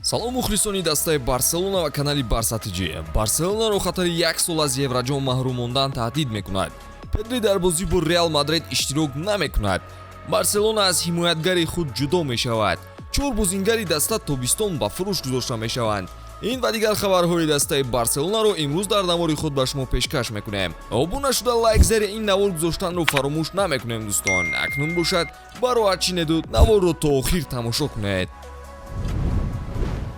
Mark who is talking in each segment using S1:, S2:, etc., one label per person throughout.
S1: салом мухлисони дастаи барселона ва канали барсатиҷи. Барселонаро хатари 1 сол аз евраҷом маҳрум мондан таҳдид мекунад. Педри дар бозӣ бо Реал Мадрид иштирок намекунад. Барселона аз ҳимоятгари худ ҷудо мешавад. 4 бозингари даста тобистон ба фурӯш гузошта мешаванд. ин ва дигар хабарҳои дастаи барселонаро имрӯз дар навори худ ба шумо пешкаш мекунем. обуна шуда лайк зери ин навор гузоштанро фаромӯш намекунем дӯстон. акнун бошад бароҳат чинеду наворро то охир тамошо кунед.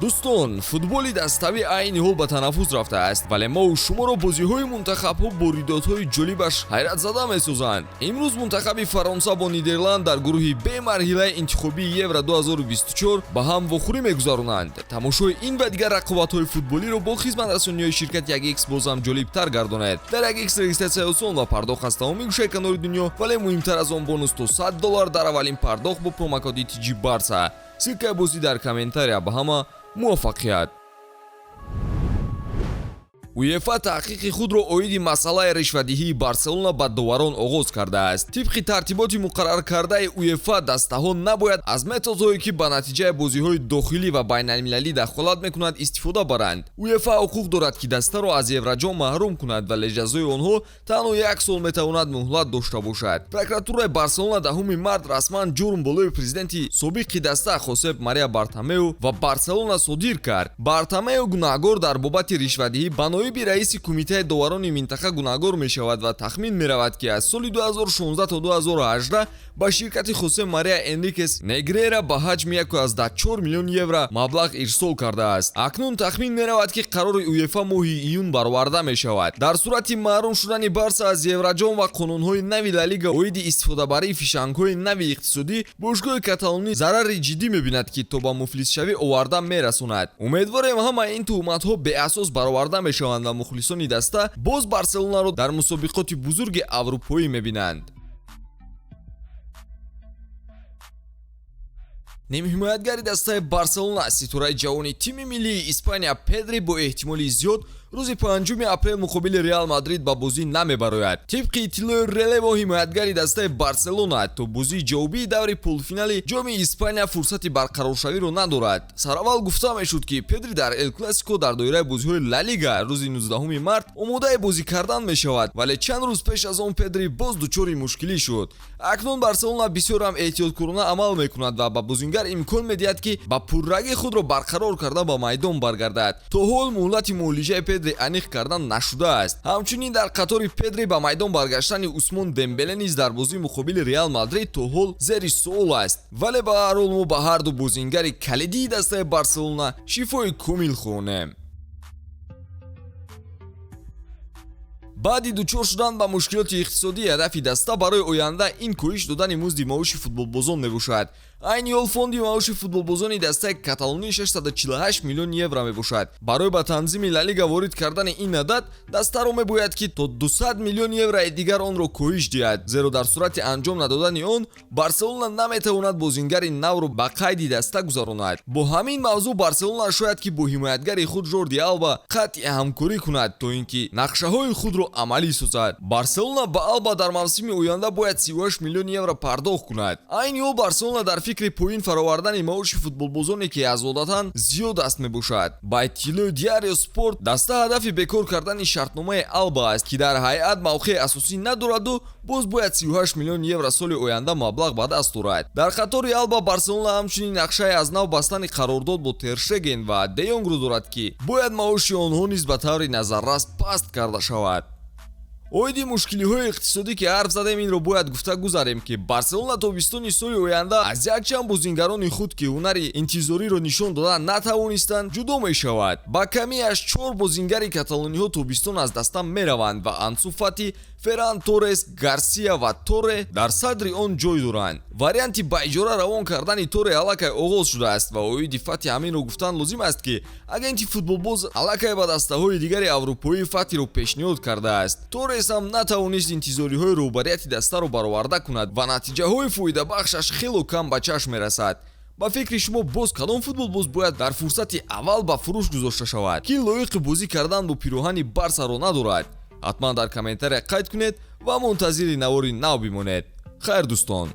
S1: дӯстон, футболи дастави айни ҳол ба танаффус рафтааст, вале мо шуморо бозиҳои мунтахабҳо бо рӯйдодҳои ҷолибаш ҳайратзада месозанд. имрӯз мунтахаби Фаронса бо Нидерланд дар гурӯҳи Б марҳилаи интихобии Евро 2024 ба ҳам вохӯрӣ мегузаронанд. тамошои ин ва дигар рақобатҳои футболиро бо хизматрасониҳои ширкати 1x бозам ҷолибтар гардонед. дар 1x регистратсия осон ва пардохт аз тамоми гӯшаи канори дунё, вале муҳимтар аз он бонус то $100 дар аввалин пардохт бо промокоди TG Barca. силкаи бозӣ дар комментария. ба ҳама муваффақият. уефа таҳқиқи худро оиди масъалаи ришватдиҳии Барселона ба доварон оғоз кардааст. тибқи тартиботи муқаррар кардаи уефа дастаҳо набояд аз методҳое ки ба натиҷаи бозиҳои дохилӣ ва байналмилалӣ дахолат мекунад истифода баранд. уефа ҳуқуқ дорад ки дастаро аз евраҷом маҳрум кунад, вале ҷазои онҳо танҳо 1 сол метавонад муҳлат дошта бошад. прокуратураи Барселона 10 март расман ҷурм болои президенти собиқи даста Хосеп Мария Бартомеу ва Барселона содир кард. Бартомеу гунаҳгор дар бобати ришватдиҳӣ ба ноиби раиси кумитаи доварони минтақа гунаҳгор мешавад ва тахмин меравад ки аз соли 2016 то 2018 ба ширкати Хосе Мария Энрикес Негрера ба ҳаҷми 1.4 миллион евро маблағ ирсол кардааст. акнун тахмин меравад ки қарори уефа моҳи июн бароварда мешавад. дар сурати маҳрум шудани Барса аз евраҷом ва қонунҳои нави Ла Лига оиди истифодабарии фишангҳои нави иқтисодӣ, бошгоҳи каталонӣ зарари ҷиддӣ мебинад ки то ба муфлисшавӣ оварда мерасонад. умедворем ҳама ин тӯҳматҳо беасос бароварда мешаванд ва мухлисони даста боз Барселонаро дар мусобиқоти бузурги аврупоӣ мебинанд. нимҳимоятгари дастаи Барселона ситораи ҷавони тими миллии Испания Педри бо эҳтимоли зиёд рӯзи 5 апрел муқобили Реал Мадрид ба бозӣ намебарояд. тибқи иттилои Релево ҳимоятгари дастаи Барселона то бозии ҷавобии даври полуфинали ҷоми Испания фурсати барқароршавиро надорад. сараввал гуфта мешуд ки Педри дар Эл Классико дар доираи бозиҳои Ла Лига рӯзи 19 март омодаи бозӣ кардан мешавад, вале чанд рӯз пеш аз он Педри боз дучори мушкилӣ шуд. акнун Барселона бисёрам эҳтиёткорона амал мекунад ва ба бозингар имкон медиҳад ки ба пурраги худро барқарор карда ба майдон баргардад. то ҳол муҳлати муолиҷаи Педри аниқ кардан нашудааст. ҳамчунин дар қатори Педри ба майдон баргаштани Усмон Дембеле низ дар бозии муқобили Реал Мадрид то ҳол зери суол аст. вале ба ҳар ҳол мо ба ҳар ду бозингари калидии дастаи Барселона шифои комил хоҳонем. баъди дучор шудан ба мушкилоти иқтисодӣ ҳадафи даста барои оянда ин коҳиш додани музди маоши футболбозон мебошад. айни ҳол фонди маоши футболбозони дастаи Каталонии 648 миллион евро мебошад. барои ба танзими Ла Лига ворид кардани ин адад дастаро мебояд ки то 200 миллион еврои дигар онро коҳиш диҳад, зеро дар сурати анҷом надодани он Барселона наметавонад бозингари навро ба қайди даста гузаронад. бо ҳамин мавзӯъ Барселона шояд ки бо ҳимоятгари худ Жорди Алба қатъи ҳамкорӣ кунад то ин ки нақшаҳои худро амалӣ созад. Барселона ба Алба дар мавсими оянда бояд 38 миллион евро пардохт кунад. айни ҳол Барселона дар фикри поин фаровардани маоши футболбозоне ки аз одатан зиёд аст мебошад. ба иттилои Диарио Спорт даста ҳадафи бекор кардани шартномаи Алба аст ки дар ҳайат мавқеи асосӣ надораду боз бояд 38 миллион евро соли оянда маблағ ба даст дорад. дар қатори Алба Барселона ҳамчунин нақшаи аз нав бастани қарордод бо Тер Штеген ва Де Йонгро дорад ки бояд маоши онҳо низ ба таври назаррас паст карда шавад. оиди мушкилиҳои иқтисодӣ ки ҳарф задем инро бояд гуфта гузарем ки Барселона тобистони соли оянда аз якчанд бозингарони худ ки ҳунари интизориро нишон дода натавонистанд ҷудо мешавад. ба камӣ аз 4 бозингари каталониҳо тобистон аз даста мераванд ва Ансу Фати, Ферран Торрес, Гарсия ва Торре дар садри он ҷой доранд. варианти ба иҷора равон кардани Торре аллакай оғоз шудааст ва оиди Фати ҳаминро гуфтан лозим аст ки агенти футболбоз аллакай ба дастаҳои дигари аврупоӣ Фатиро пешниҳод кардааст. Торрес ҳам натавонист интизориҳои роҳбарияти дастаро бароварда кунад ва натиҷаҳои фоидабахшаш хело кам ба чашм мерасад. ба фикри шумо боз кадом футболбоз бояд дар фурсати аввал ба фурӯш гузошта шавад? ки лоиқи бозӣ кардан бо пироҳани Барсаро надорад? ҳатман дар комментария қайд кунед ва мунтазири навори нав бимонед. хайр дӯстон.